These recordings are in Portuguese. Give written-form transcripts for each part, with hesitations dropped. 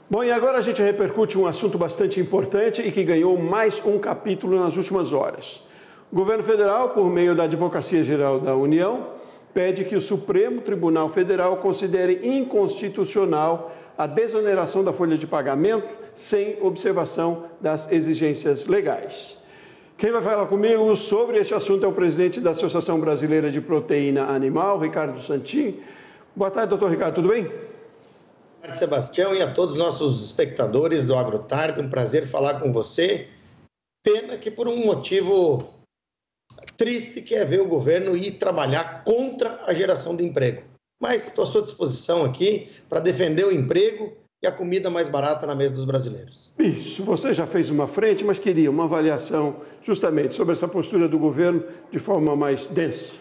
Bom, e agora a gente repercute um assunto bastante importante e que ganhou mais um capítulo nas últimas horas. O governo federal, por meio da Advocacia Geral da União, pede que o Supremo Tribunal Federal considere inconstitucional a desoneração da folha de pagamento sem observação das exigências legais. Quem vai falar comigo sobre este assunto é o presidente da Associação Brasileira de Proteína Animal, Ricardo Santin. Boa tarde, doutor Ricardo, tudo bem? Boa tarde, Sebastião, e a todos os nossos espectadores do AgroTarde, um prazer falar com você. Pena que por um motivo triste, que é ver o governo ir trabalhar contra a geração de emprego. Mas estou à sua disposição aqui para defender o emprego e a comida mais barata na mesa dos brasileiros. Isso, você já fez uma frente, mas queria uma avaliação justamente sobre essa postura do governo de forma mais densa.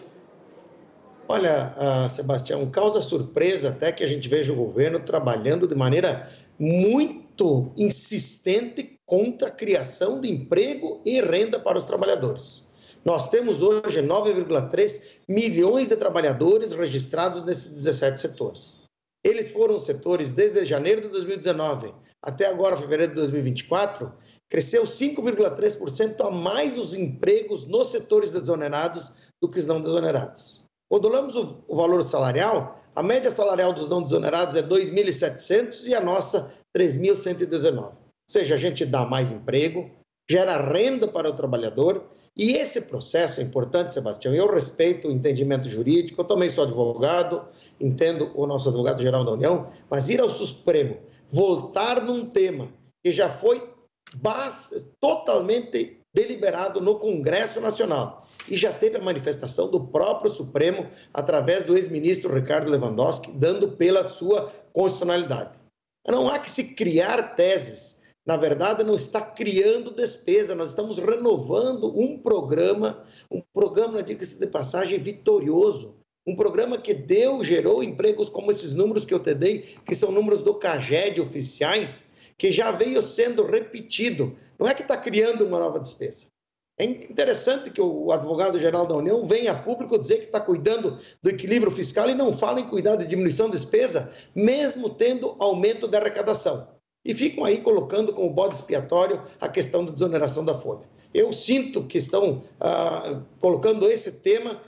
Olha, Sebastião, causa surpresa até que a gente veja o governo trabalhando de maneira muito insistente contra a criação de emprego e renda para os trabalhadores. Nós temos hoje 9,3 milhões de trabalhadores registrados nesses 17 setores. Eles foram setores desde janeiro de 2019 até agora, fevereiro de 2024, cresceu 5,3% a mais os empregos nos setores desonerados do que os não desonerados. Quando olhamos o valor salarial, a média salarial dos não desonerados é 2.700 e a nossa 3.119. Ou seja, a gente dá mais emprego, gera renda para o trabalhador, e esse processo é importante, Sebastião. Eu respeito o entendimento jurídico, eu também sou advogado, entendo o nosso advogado-geral da União, mas ir ao Supremo, voltar num tema que já foi totalmente deliberado no Congresso Nacional, e já teve a manifestação do próprio Supremo através do ex-ministro Ricardo Lewandowski, dando pela sua constitucionalidade. Não há que se criar teses. Na verdade, não está criando despesa. Nós estamos renovando um programa, diga-se de passagem, vitorioso. Um programa que gerou empregos como esses números que eu te dei, que são números do CAGED oficiais, que já veio sendo repetido. Não é que está criando uma nova despesa. É interessante que o advogado-geral da União venha a público dizer que está cuidando do equilíbrio fiscal e não fala em cuidar de diminuição de despesa, mesmo tendo aumento da arrecadação. E ficam aí colocando como bode expiatório a questão da desoneração da folha. Eu sinto que estão colocando esse tema,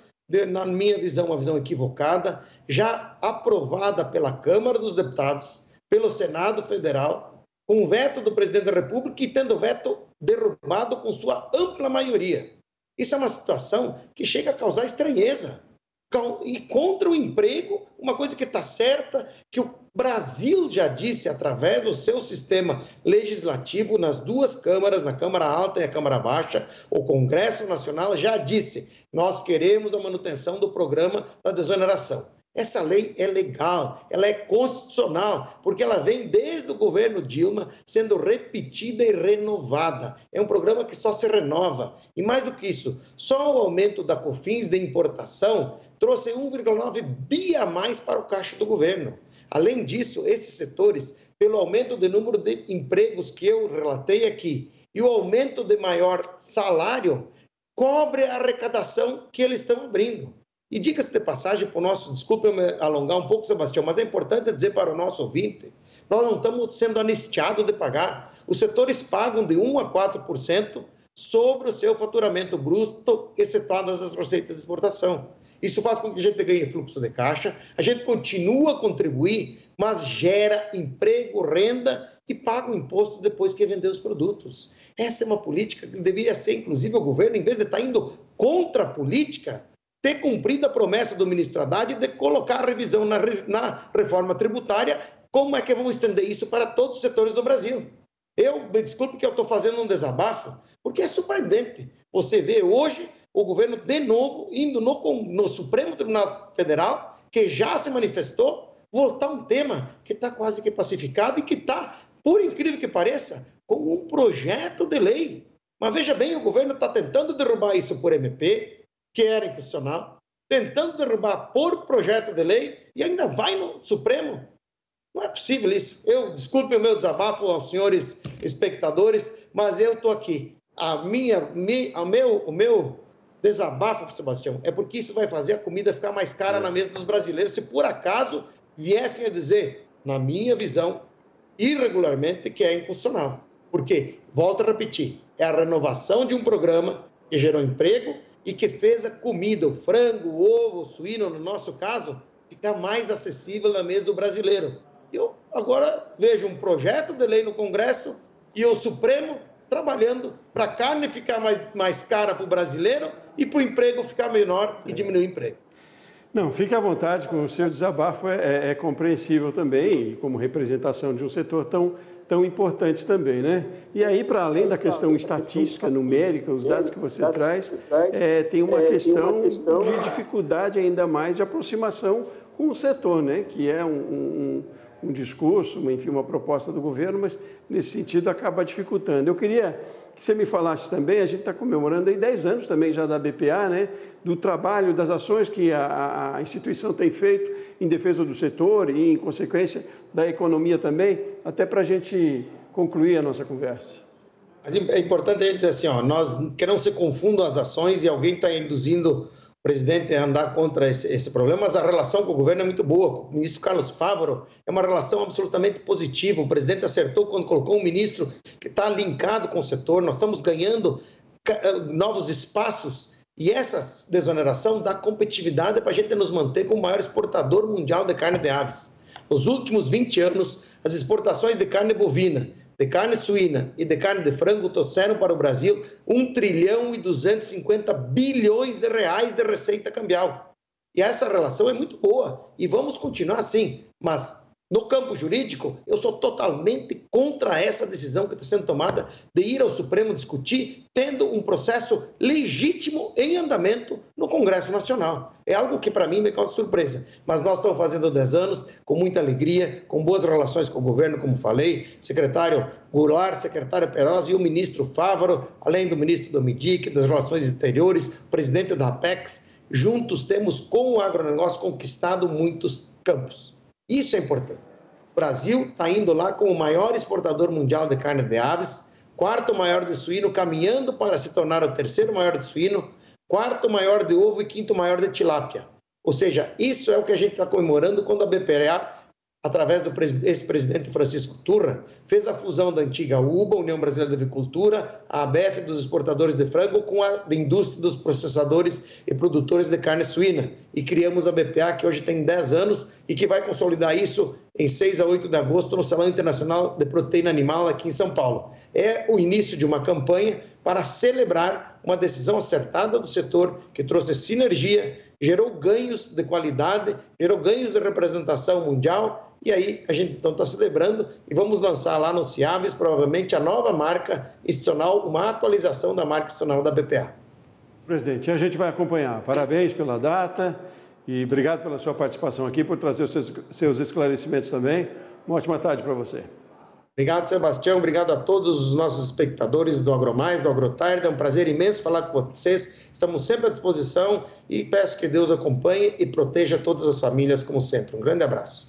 na minha visão, uma visão equivocada, já aprovada pela Câmara dos Deputados, pelo Senado Federal, com o veto do presidente da República e tendo o veto derrubado com sua ampla maioria. Isso é uma situação que chega a causar estranheza. E contra o emprego, uma coisa que está certa, que o Brasil já disse através do seu sistema legislativo nas duas câmaras, na Câmara Alta e a Câmara Baixa, o Congresso Nacional já disse: nós queremos a manutenção do programa da desoneração. Essa lei é legal, ela é constitucional, porque ela vem desde o governo Dilma sendo repetida e renovada. É um programa que só se renova. E mais do que isso, só o aumento da COFINS de importação trouxe 1,9 bi a mais para o caixa do governo. Além disso, esses setores, pelo aumento do número de empregos que eu relatei aqui e o aumento de maior salário, cobre a arrecadação que eles estão abrindo. E diga-se de passagem, desculpe eu me alongar um pouco, Sebastião, mas é importante dizer para o nosso ouvinte, nós não estamos sendo anistiados de pagar. Os setores pagam de 1% a 4% sobre o seu faturamento bruto, excetuadas as receitas de exportação. Isso faz com que a gente ganhe fluxo de caixa, a gente continua a contribuir, mas gera emprego, renda e paga o imposto depois que vender os produtos. Essa é uma política que deveria ser, inclusive, o governo, em vez de estar indo contra a política, ter cumprido a promessa do ministro Haddad de colocar a revisão na reforma tributária. Como é que vamos estender isso para todos os setores do Brasil? Me desculpe que eu estou fazendo um desabafo, porque é surpreendente. Você vê hoje o governo, de novo, indo no Supremo Tribunal Federal, que já se manifestou, voltar um tema que está quase que pacificado e que está, por incrível que pareça, como um projeto de lei. Mas veja bem, o governo está tentando derrubar isso por MP, que era inconstitucional, tentando derrubar por projeto de lei e ainda vai no Supremo. Não é possível isso. Desculpe o meu desabafo aos senhores espectadores, mas eu estou aqui. O meu desabafo, Sebastião, é porque isso vai fazer a comida ficar mais cara na mesa dos brasileiros. Se por acaso viessem a dizer, na minha visão, irregularmente, que é inconstitucional. Porque, volto a repetir, é a renovação de um programa que gerou emprego e que fez a comida, o frango, o ovo, o suíno, no nosso caso, ficar mais acessível na mesa do brasileiro. Eu agora vejo um projeto de lei no Congresso e o Supremo trabalhando para a carne ficar mais cara para o brasileiro e para o emprego ficar menor e diminuir o emprego. Não, fique à vontade com o seu desabafo, é compreensível também, como representação de um setor tão importante também, né? E aí, para além da questão estatística, numérica, os dados que você traz, tem uma questão de dificuldade ainda mais de aproximação com o setor, né? Que é um discurso, enfim, uma proposta do governo, mas nesse sentido acaba dificultando. Eu queria que você me falasse também, a gente está comemorando aí 10 anos também já da BPA, né? Do trabalho, das ações que a instituição tem feito em defesa do setor e, em consequência, da economia também, até para a gente concluir a nossa conversa. Mas é importante a gente dizer assim, que não se confundam as ações e alguém está induzindo o presidente a andar contra esse problema, mas a relação com o governo é muito boa. Com o ministro Carlos Fávaro é uma relação absolutamente positiva. O presidente acertou quando colocou um ministro que está linkado com o setor. Nós estamos ganhando novos espaços e essa desoneração dá competitividade para a gente nos manter como o maior exportador mundial de carne de aves. Nos últimos 20 anos, as exportações de carne bovina, de carne suína e de carne de frango trouxeram para o Brasil 1 trilhão e 250 bilhões de reais de receita cambial. E essa relação é muito boa e vamos continuar assim, mas no campo jurídico eu sou totalmente contra essa decisão que está sendo tomada de ir ao Supremo discutir, tendo um processo legítimo em andamento no Congresso Nacional. É algo que para mim me causa surpresa, mas nós estamos fazendo 10 anos com muita alegria, com boas relações com o governo, como falei, secretário Goulart, secretário Peroz e o ministro Fávaro, além do ministro Domidic, das Relações Exteriores, presidente da Apex, juntos temos com o agronegócio conquistado muitos campos. Isso é importante. O Brasil está indo lá como o maior exportador mundial de carne de aves, quarto maior de suíno, caminhando para se tornar o terceiro maior de suíno, quarto maior de ovo e quinto maior de tilápia. Ou seja, isso é o que a gente está comemorando quando a BPA, através do ex-presidente Francisco Turra, fez a fusão da antiga UBA, União Brasileira de Avicultura, a ABF dos exportadores de frango, com a da indústria dos processadores e produtores de carne suína. E criamos a BPA, que hoje tem 10 anos e que vai consolidar isso em 6 a 8 de agosto no Salão Internacional de Proteína Animal aqui em São Paulo. É o início de uma campanha para celebrar uma decisão acertada do setor que trouxe sinergia, gerou ganhos de qualidade, gerou ganhos de representação mundial. E aí a gente então está celebrando e vamos lançar lá no Ciaves provavelmente a nova marca institucional, uma atualização da marca institucional da BPA. Presidente, a gente vai acompanhar. Parabéns pela data e obrigado pela sua participação aqui, por trazer os seus esclarecimentos também. Uma ótima tarde para você. Obrigado, Sebastião. Obrigado a todos os nossos espectadores do AgroMais, do AgroTarde. É um prazer imenso falar com vocês. Estamos sempre à disposição e peço que Deus acompanhe e proteja todas as famílias, como sempre. Um grande abraço.